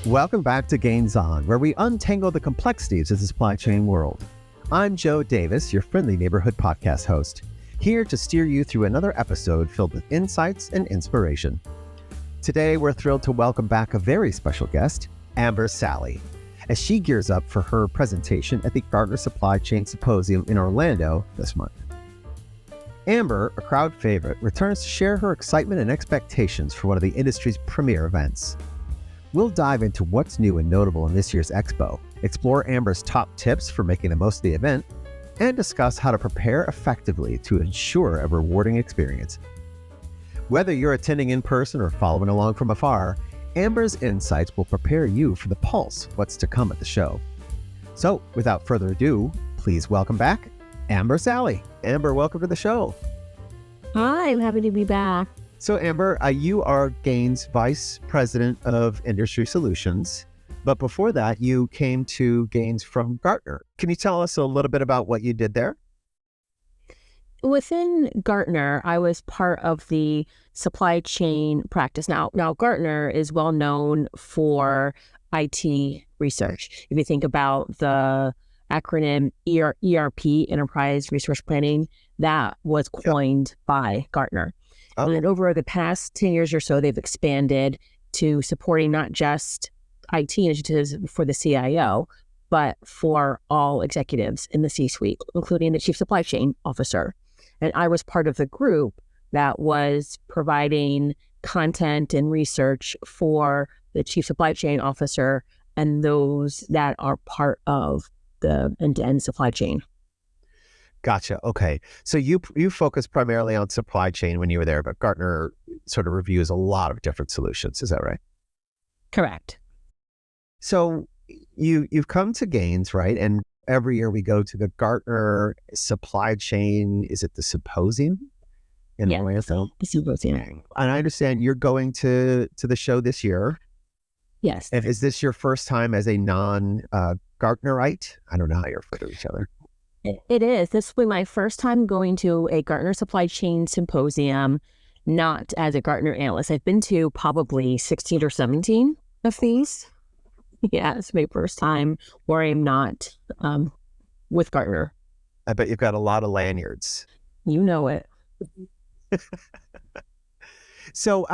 Welcome back to Gains On, where we untangle the complexities of the supply chain world. I'm Joe Davis, your friendly neighborhood podcast host, here to steer you through another episode filled with insights and inspiration. Today, we're thrilled to welcome back a very special guest, Amber Salley, as she gears up for her presentation at the Gartner Supply Chain Symposium in Orlando this month. Amber, a crowd favorite, returns to share her excitement and expectations for one of the industry's premier events. We'll dive into what's new and notable in this year's expo, explore Amber's top tips for making the most of the event, and discuss how to prepare effectively to ensure a rewarding experience. Whether you're attending in person or following along from afar, Amber's insights will prepare you for the pulse of what's to come at the show. So, without further ado, please welcome back Amber Salley. Amber, welcome to the show. Hi, I'm happy to be back. So Amber, you are Gains Vice President of Industry Solutions, but before that, you came to Gains from Gartner. Can you tell us a little bit about what you did there? Within Gartner, I was part of the supply chain practice. Now Gartner is well known for IT research. If you think about the acronym ERP, Enterprise Resource Planning, that was coined by Gartner. Oh. And over the past 10 years or so, they've expanded to supporting not just IT initiatives for the CIO, but for all executives in the C-suite, including the Chief Supply Chain Officer. And I was part of the group that was providing content and research for the Chief Supply Chain Officer and those that are part of the end-to-end supply chain. Gotcha. Okay. So you focus primarily on supply chain when you were there, but Gartner sort of reviews a lot of different solutions. Is that right? Correct. So you've come to Gains, right? And every year we go to the Gartner Supply Chain, is it the Symposium in Orlando? The Symposium. And I understand you're going to the show this year. Yes. And is this your first time as a non-Gartnerite? I don't know how you refer to each other. It is. This will be my first time going to a Gartner Supply Chain Symposium, not as a Gartner analyst. I've been to probably 16 or 17 of these. Yeah, it's my first time where I'm not with Gartner. I bet you've got a lot of lanyards. You know it. So,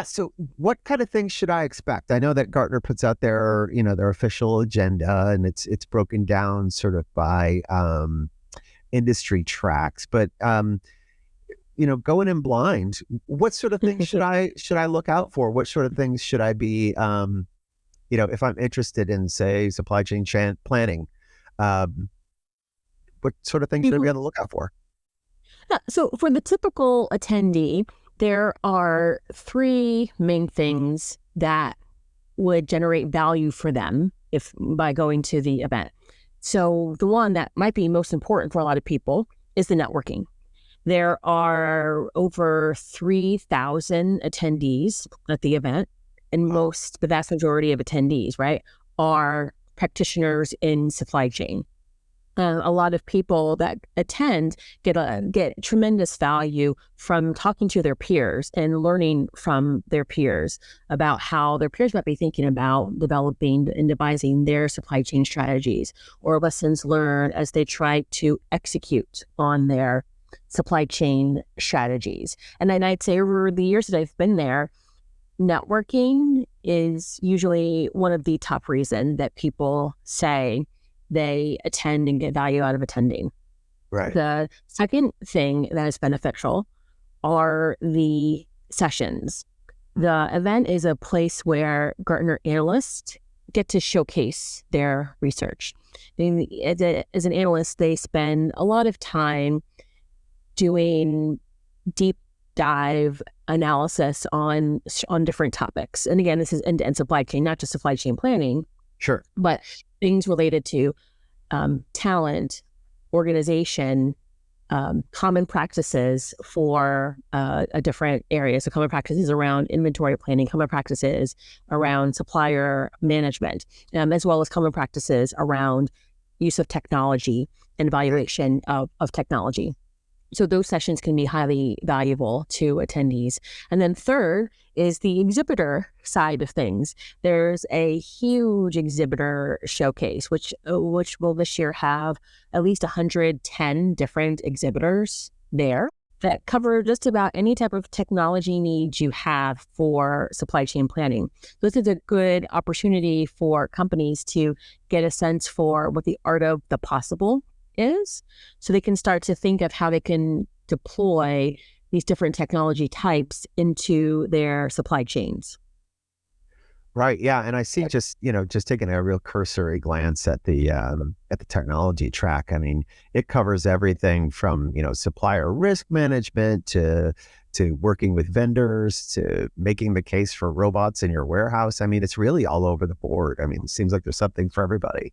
so what kind of things should I expect? I know that Gartner puts out their official agenda, and it's broken down sort of by industry tracks. But going in blind, what sort of things should I look out for? What sort of things should I be, if I'm interested in, say, supply chain planning? What sort of things should I be on the lookout for? So for the typical attendee, there are three main things that would generate value for them by going to the event. So the one that might be most important for a lot of people is the networking. There are over 3,000 attendees at the event, and the vast majority of attendees, right, are practitioners in supply chain. A lot of people that attend get tremendous value from talking to their peers and learning from their peers about how their peers might be thinking about developing and devising their supply chain strategies, or lessons learned as they try to execute on their supply chain strategies. And then I'd say over the years that I've been there, networking is usually one of the top reasons that people say they attend and get value out of attending. Right. The second thing that is beneficial are the sessions. The event is a place where Gartner analysts get to showcase their research. As an analyst, they spend a lot of time doing deep dive analysis on different topics. And again, this is end-to-end supply chain, not just supply chain planning. Sure. But things related to talent, organization, common practices for a different area. So common practices around inventory planning, common practices around supplier management, as well as common practices around use of technology and evaluation of technology. So those sessions can be highly valuable to attendees. And then third is the exhibitor side of things. There's a huge exhibitor showcase, which will this year have at least 110 different exhibitors there that cover just about any type of technology needs you have for supply chain planning. This is a good opportunity for companies to get a sense for what the art of the possible is, so they can start to think of how they can deploy these different technology types into their supply chains. Right. Yeah. And I see just taking a real cursory glance at the technology track. I mean, it covers everything from, supplier risk management to working with vendors to making the case for robots in your warehouse. I mean, it's really all over the board. I mean, it seems like there's something for everybody.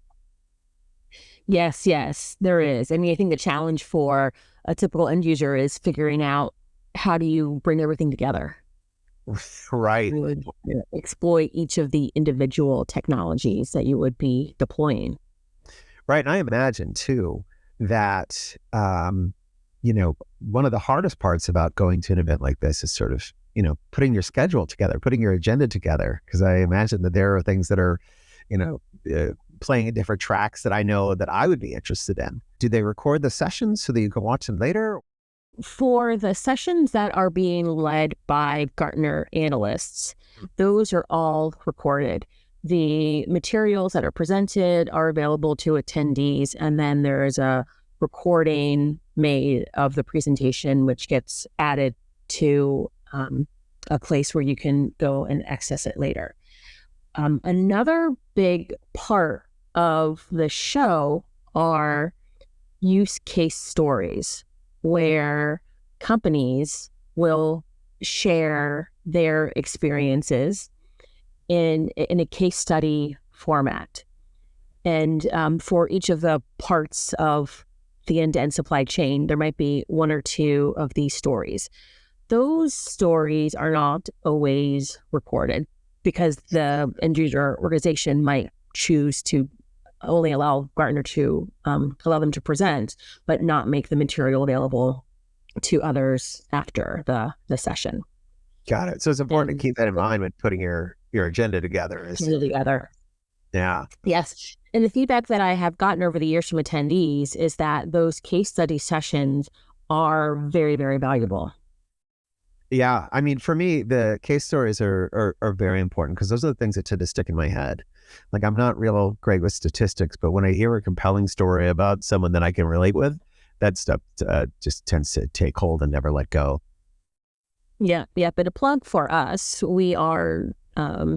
Yes, there is. I mean, I think the challenge for a typical end user is figuring out how do you bring everything together. Right. Would exploit each of the individual technologies that you would be deploying. Right. And I imagine too that, one of the hardest parts about going to an event like this is sort of, putting your schedule together, putting your agenda together. Because I imagine that there are things that are, playing in different tracks that I know that I would be interested in. Do they record the sessions so that you can watch them later? For the sessions that are being led by Gartner analysts, those are all recorded. The materials that are presented are available to attendees, and then there is a recording made of the presentation, which gets added to a place where you can go and access it later. Another big part of the show are use case stories, where companies will share their experiences in a case study format. And for each of the parts of the end-to-end supply chain, there might be one or two of these stories. Those stories are not always recorded because the end user organization might choose to only allow Gartner to allow them to present, but not make the material available to others after the session. Got it. So it's important to keep that in mind when putting your agenda together. Yeah. Yes. And the feedback that I have gotten over the years from attendees is that those case study sessions are very, very valuable. Yeah. I mean, for me, the case stories are very important because those are the things that tend to stick in my head. Like, I'm not real great with statistics, but when I hear a compelling story about someone that I can relate with, that stuff just tends to take hold and never let go. Yeah. But a plug for us, we are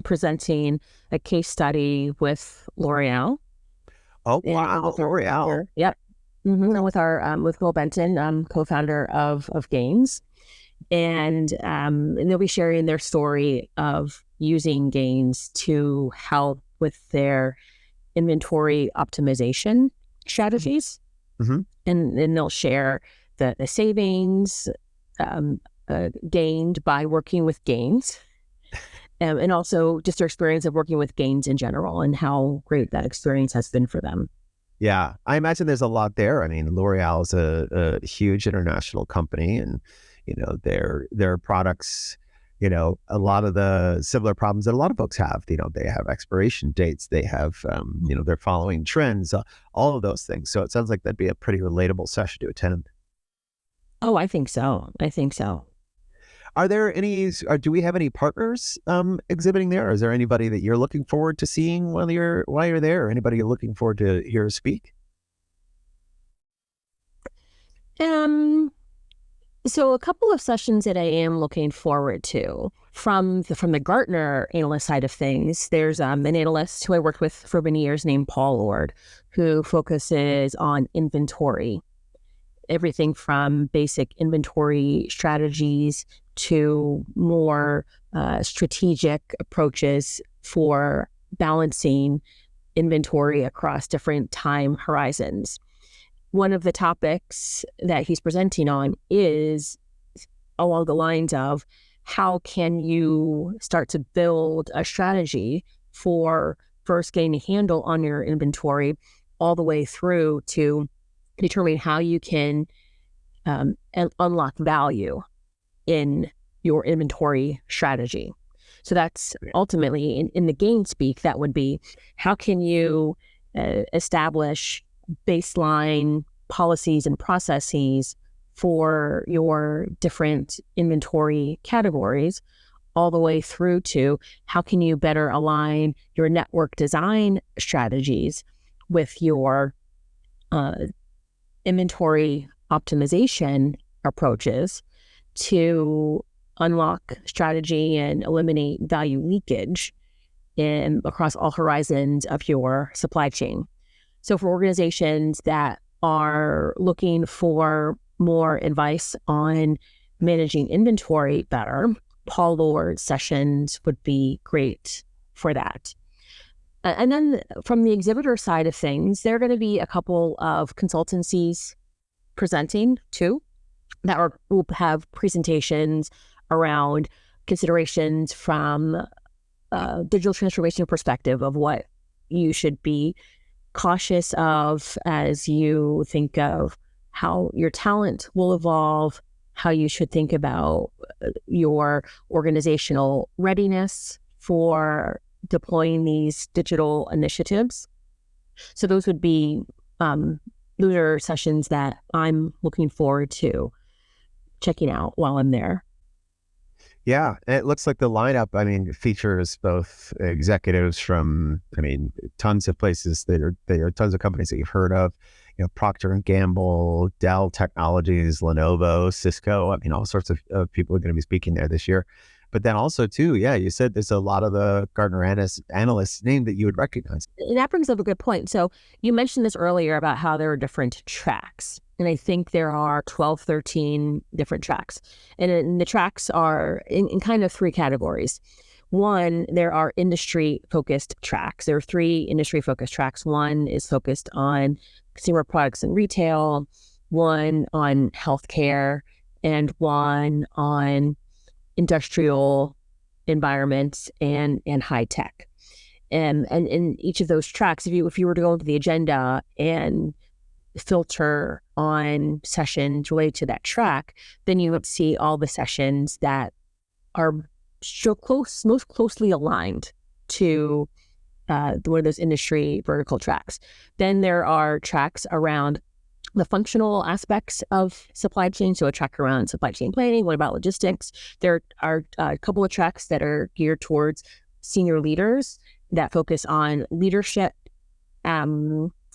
presenting a case study with L'Oreal. Oh, wow. L'Oreal. Yep. Mm-hmm. With Will Benton, co-founder of Gains. And they'll be sharing their story of using Gains to help with their inventory optimization strategies. Mm-hmm. And then they'll share the savings gained by working with Gains, and also just their experience of working with Gains in general and how great that experience has been for them. Yeah, I imagine there's a lot there. I mean, L'Oreal is a huge international company, and their products, a lot of the similar problems that a lot of folks have. They have expiration dates, they have, they're following trends, all of those things. So it sounds like that'd be a pretty relatable session to attend. Oh, I think so. Are there do we have any partners exhibiting there? Or is there anybody that you're looking forward to seeing while you're there? Or anybody you're looking forward to hear speak? So a couple of sessions that I am looking forward to from the Gartner analyst side of things. There's an analyst who I worked with for many years named Paul Lord, who focuses on inventory, everything from basic inventory strategies to more strategic approaches for balancing inventory across different time horizons. One of the topics that he's presenting on is along the lines of how can you start to build a strategy for first getting a handle on your inventory all the way through to determining how you can and unlock value in your inventory strategy. So that's ultimately in the gain speak, that would be, how can you establish baseline policies and processes for your different inventory categories, all the way through to how can you better align your network design strategies with your inventory optimization approaches to unlock strategy and eliminate value leakage across all horizons of your supply chain. So for organizations that are looking for more advice on managing inventory better, Paul Lord sessions would be great for that. And then from the exhibitor side of things, there are going to be a couple of consultancies presenting too that will have presentations around considerations from a digital transformation perspective of what you should be cautious of as you think of how your talent will evolve, how you should think about your organizational readiness for deploying these digital initiatives. So those would be, those are sessions that I'm looking forward to checking out while I'm there. Yeah, it looks like the lineup, features both executives from, tons of places that are tons of companies that you've heard of, Procter & Gamble, Dell Technologies, Lenovo, Cisco, all sorts of people are going to be speaking there this year. But then also too, you said there's a lot of the Gartner analysts name that you would recognize. And that brings up a good point. So you mentioned this earlier about how there are different tracks. And I think there are 12, 13 different tracks. And the tracks are in kind of three categories. One, there are industry-focused tracks. There are three industry-focused tracks. One is focused on consumer products and retail, one on healthcare, and one on industrial environments and high tech. And in each of those tracks, if you were to go into the agenda and filter on sessions related to that track, then you would see all the sessions that are most closely aligned to one of those industry vertical tracks. Then there are tracks around the functional aspects of supply chain. So a track around supply chain planning. What about logistics? There are a couple of tracks that are geared towards senior leaders that focus on leadership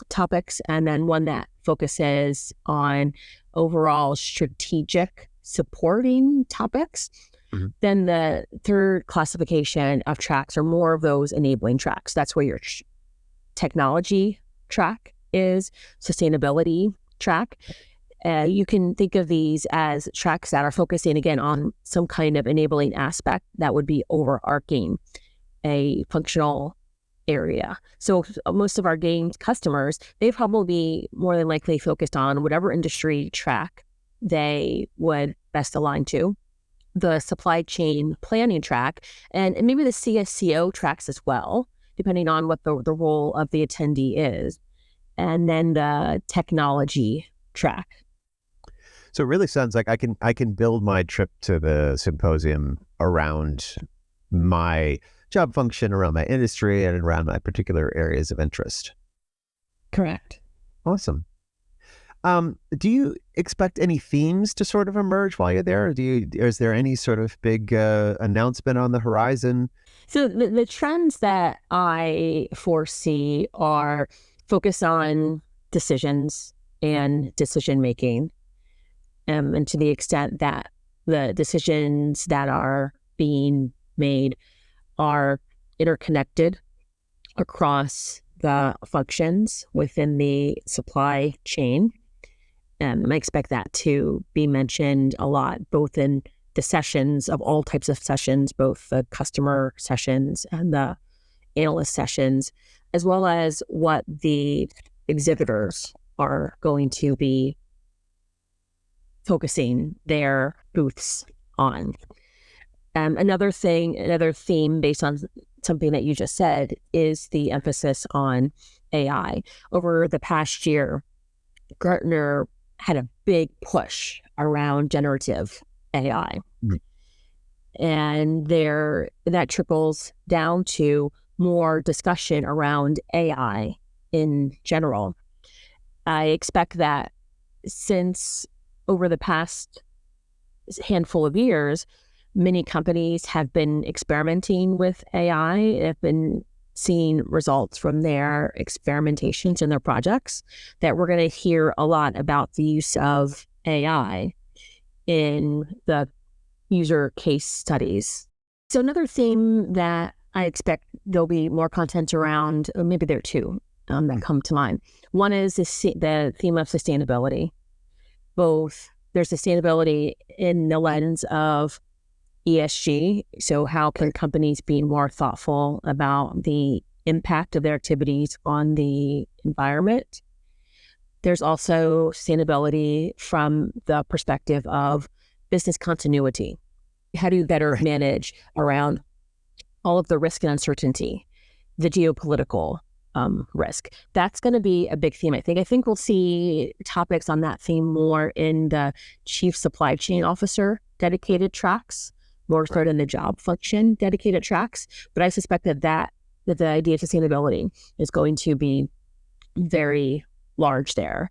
topics, and then one that focuses on overall strategic supporting topics. Mm-hmm. Then the third classification of tracks are more of those enabling tracks. That's where your technology track is, sustainability track. You can think of these as tracks that are focusing, again, on some kind of enabling aspect that would be overarching a functional area. So most of our games customers, they probably be more than likely focused on whatever industry track they would best align to, the supply chain planning track, and maybe the CSCO tracks as well, depending on what the role of the attendee is, and then the technology track. So it really sounds like I can build my trip to the symposium around my job function, around my industry, and around my particular areas of interest. Correct. Awesome. Do you expect any themes to sort of emerge while you're there? Is there any sort of big announcement on the horizon? So the trends that I foresee are focused on decisions and decision making, and to the extent that the decisions that are being made are interconnected across the functions within the supply chain. I expect that to be mentioned a lot, both in the sessions of all types of sessions, both the customer sessions and the analyst sessions, as well as what the exhibitors are going to be focusing their booths on. Another theme based on something that you just said is the emphasis on AI. Over the past year, Gartner had a big push around generative AI. And that trickles down to more discussion around AI in general. I expect that since over the past handful of years, many companies have been experimenting with AI, have been seeing results from their experimentations in their projects, that we're going to hear a lot about the use of AI in the user case studies. So another theme that I expect there'll be more content around, or maybe there are two that come to mind. One is the theme of sustainability. Both there's sustainability in the lens of ESG. So how can companies be more thoughtful about the impact of their activities on the environment? There's also sustainability from the perspective of business continuity. How do you better manage around all of the risk and uncertainty, the geopolitical risk? That's going to be a big theme, I think. I think we'll see topics on that theme more in the Chief Supply Chain Officer dedicated tracks, more sort of in the job function dedicated tracks. But I suspect that the idea of sustainability is going to be very large there.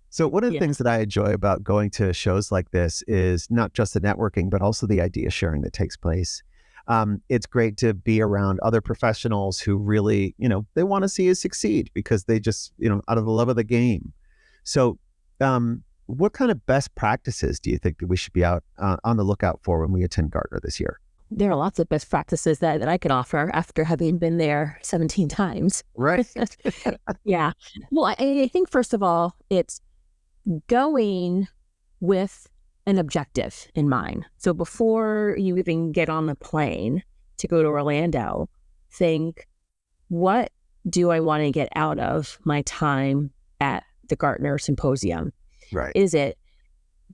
So one of the things that I enjoy about going to shows like this is not just the networking, but also the idea sharing that takes place. It's great to be around other professionals who really, they want to see you succeed because they just, out of the love of the game. So what kind of best practices do you think that we should be out on the lookout for when we attend Gartner this year? There are lots of best practices that I can offer after having been there 17 times. Right. Yeah. Well, I think, first of all, it's going with an objective in mind. So before you even get on the plane to go to Orlando, think, what do I want to get out of my time at the Gartner Symposium? Right. Is it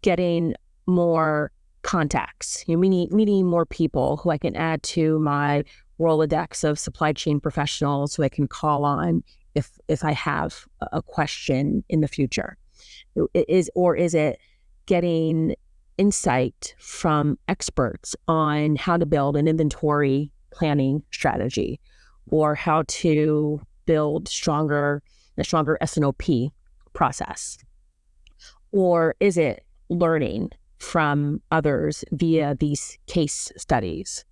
getting more contacts, meeting more people who I can add to my Rolodex of supply chain professionals who I can call on if I have a question in the future? Is it getting insight from experts on how to build an inventory planning strategy, or how to build a stronger S&OP process? Or is it learning from others via these case studies?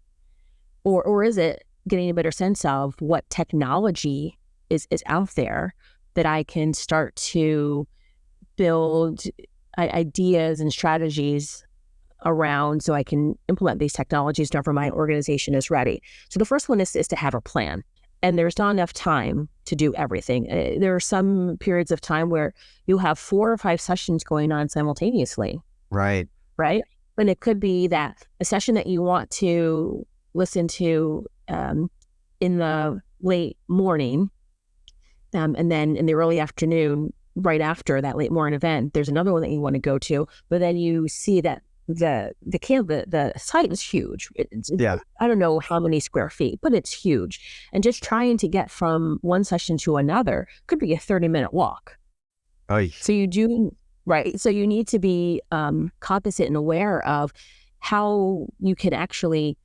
Or is it getting a better sense of what technology is out there that I can start to build ideas and strategies around so I can implement these technologies whenever my organization is ready? So the first one is to have a plan. And there's not enough time to do everything. There are some periods of time where you have 4 or 5 sessions going on simultaneously. Right. And it could be that a session that you want to listen to in the late morning, and then in the early afternoon, right after that late morning event, there's another one that you want to go to, but then you see that the site is huge. I don't know how many square feet, but it's huge. And just trying to get from one session to another could be a 30-minute walk. Oy. So you do, right. So you need to be cognizant and aware of how you can actually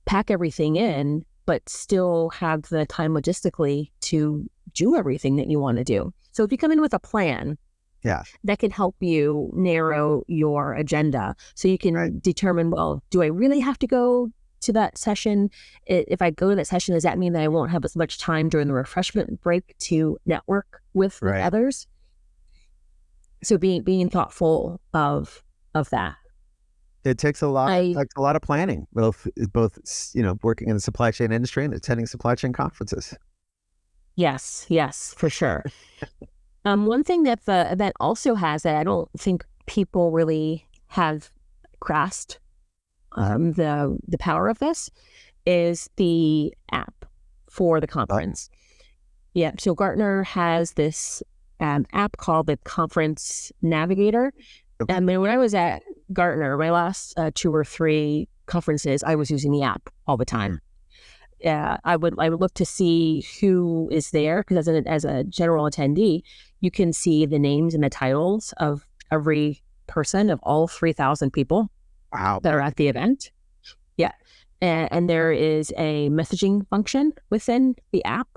pack everything in, but still have the time logistically to do everything that you want to do. So if you come in with a plan, that can help you narrow your agenda. So you can determine, well, do I really have to go to that session? If I go to that session, does that mean that I won't have as much time during the refreshment break to network with others? So being thoughtful of that. It takes a lot of planning, both working in the supply chain industry and attending supply chain conferences. Yes, for sure. One thing that the event also has that I don't think people really have grasped the power of this is the app for the conference. Yeah, so Gartner has this app called the Conference Navigator. And when I was at Gartner, my last 2 or 3 conferences, I was using the app all the time. I would look to see who is there, because as a general attendee, you can see the names and the titles of every person of all 3,000 people Wow. that are at the event. Yeah. And there is a messaging function within the app.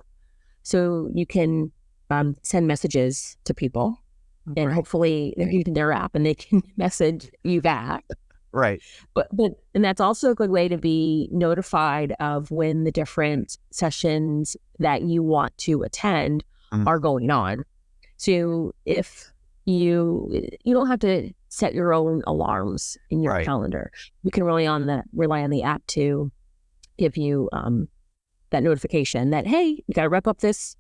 So you can send messages to people and hopefully they're using their app and they can message you back. Right. But and that's also a good way to be notified of when the different sessions that you want to attend are going on. So if you don't have to set your own alarms in your calendar. You can rely on the app to give you that notification that, hey, you got to wrap up this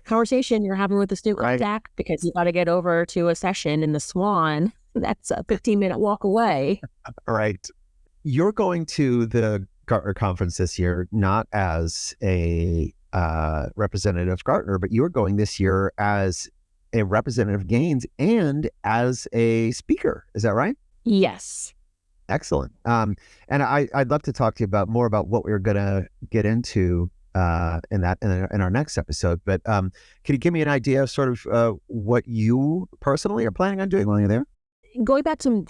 conversation you're having with this new contact because you got to get over to a session in the Swan. That's a 15-minute walk away. Right. You're going to the Gartner conference this year, not as a representative of Gartner, but you're going this year as a representative of Gains and as a speaker. Is that right? Yes. Excellent. And I'd love to talk to you more about what we're going to get into in our next episode. But can you give me an idea of sort of what you personally are planning on doing while you're there? Going back to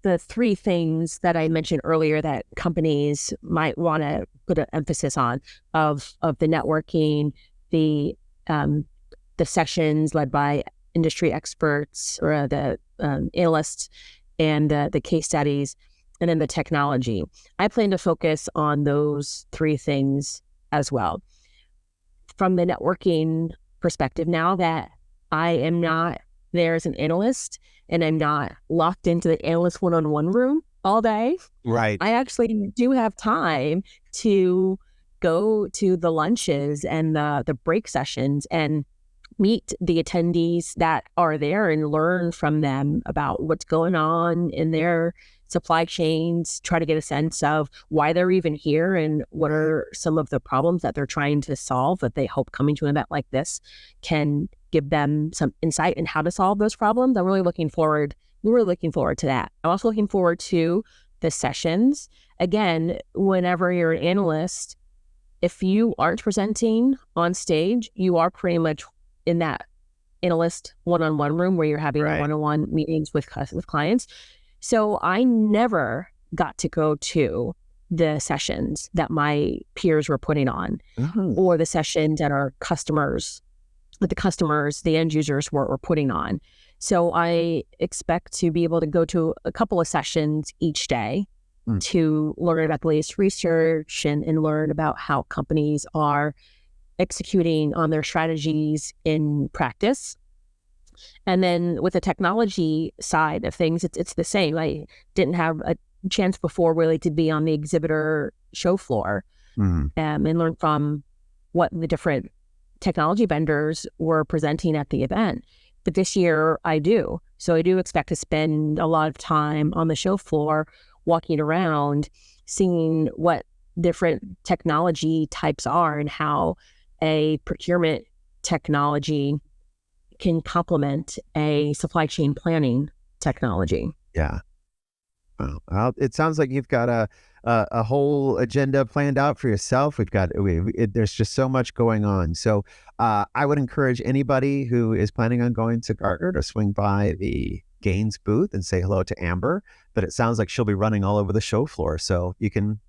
the three things that I mentioned earlier that companies might want to put an emphasis on of the networking, the sessions led by industry experts or the analysts, and the case studies, and then the technology. I plan to focus on those three things as well. From the networking perspective, now that I am not there as an analyst and I'm not locked into the analyst one-on-one room all day, right? I actually do have time to go to the lunches and the break sessions and meet the attendees that are there and learn from them about what's going on in their supply chains, try to get a sense of why they're even here and what are some of the problems that they're trying to solve that they hope coming to an event like this can give them some insight in how to solve those problems. I'm really looking forward to that. I'm also looking forward to the sessions. Again, whenever you're an analyst, if you aren't presenting on stage, you are pretty much in that analyst one-on-one room where you're having one-on-one meetings with clients. So I never got to go to the sessions that my peers were putting on or the sessions that our customers, the end users were putting on. So I expect to be able to go to a couple of sessions each day to learn about the latest research and learn about how companies are executing on their strategies in practice. And then with the technology side of things, it's the same. I didn't have a chance before really to be on the exhibitor show floor and learn from what the different technology vendors were presenting at the event. But this year I do. So I do expect to spend a lot of time on the show floor, walking around, seeing what different technology types are and how a procurement technology can complement a supply chain planning technology. Yeah. Well, it sounds like you've got a whole agenda planned out for yourself. There's just so much going on. So I would encourage anybody who is planning on going to Gartner to swing by the Gains booth and say hello to Amber. But it sounds like she'll be running all over the show floor. So you can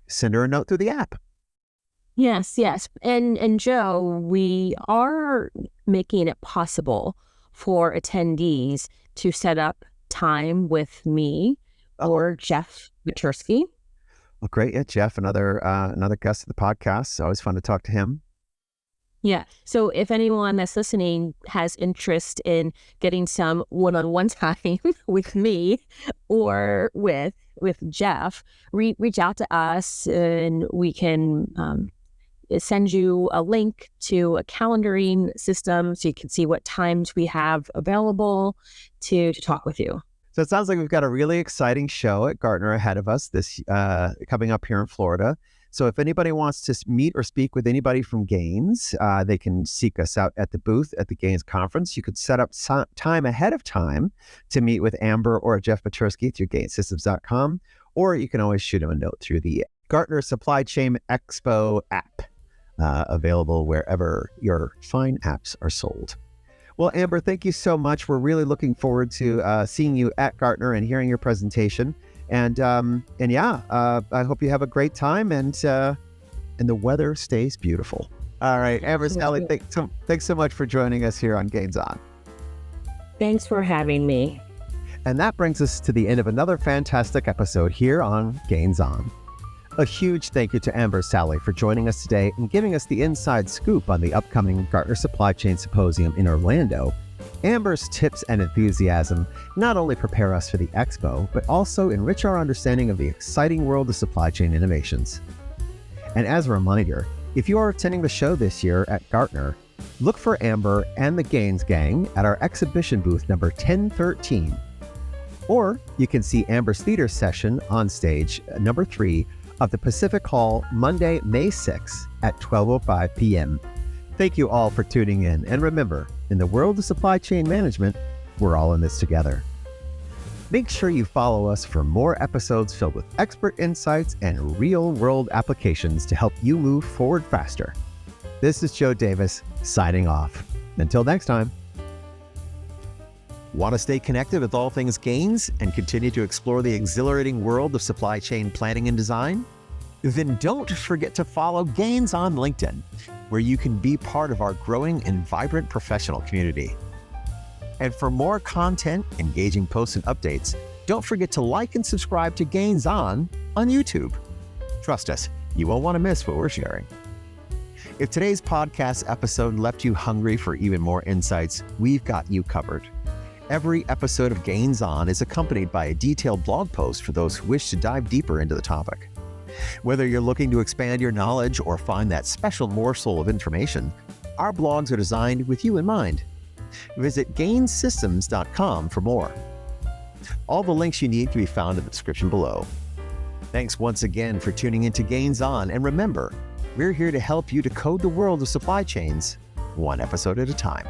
send her a note through the app. Yes. And Joe, we are making it possible for attendees to set up time with me or Jeff Matursky. Well, great. Yeah, Jeff, another guest of the podcast. It's always fun to talk to him. Yeah. So if anyone that's listening has interest in getting some one-on-one time with me or with Jeff, reach out to us and we can send you a link to a calendaring system so you can see what times we have available to talk with you. So it sounds like we've got a really exciting show at Gartner ahead of us this coming up here in Florida. So if anybody wants to meet or speak with anybody from Gains, they can seek us out at the booth at the Gains conference. You could set up time ahead of time to meet with Amber or Jeff Matursky through GainsSystems.com, or you can always shoot them a note through the Gartner Supply Chain Expo app, available wherever your fine apps are sold. Well, Amber, thank you so much. We're really looking forward to seeing you at Gartner and hearing your presentation. And I hope you have a great time and the weather stays beautiful. All right, Amber Salley, thanks so much for joining us here on Gains On. Thanks for having me. And that brings us to the end of another fantastic episode here on Gains On. A huge thank you to Amber Salley for joining us today and giving us the inside scoop on the upcoming Gartner Supply Chain Symposium in Orlando. Amber's tips and enthusiasm not only prepare us for the expo, but also enrich our understanding of the exciting world of supply chain innovations. And as a reminder, if you are attending the show this year at Gartner, look for Amber and the Gains Gang at our exhibition booth number 1013. Or you can see Amber's theater session on stage number 3 of the Pacific Hall Monday, May 6th at 12:05 p.m. Thank you all for tuning in. And remember, in the world of supply chain management, we're all in this together. Make sure you follow us for more episodes filled with expert insights and real-world applications to help you move forward faster. This is Joe Davis, signing off. Until next time. Want to stay connected with all things Gains and continue to explore the exhilarating world of supply chain planning and design? Then don't forget to follow Gains on LinkedIn, where you can be part of our growing and vibrant professional community. And for more content, engaging posts, and updates, don't forget to like and subscribe to Gains on YouTube. Trust us, you won't want to miss what we're sharing. If today's podcast episode left you hungry for even more insights, we've got you covered. Every episode of Gains On is accompanied by a detailed blog post for those who wish to dive deeper into the topic. Whether you're looking to expand your knowledge or find that special morsel of information, our blogs are designed with you in mind. Visit gainsystems.com for more. All the links you need can be found in the description below. Thanks once again for tuning into Gains On, and remember, we're here to help you decode the world of supply chains, one episode at a time.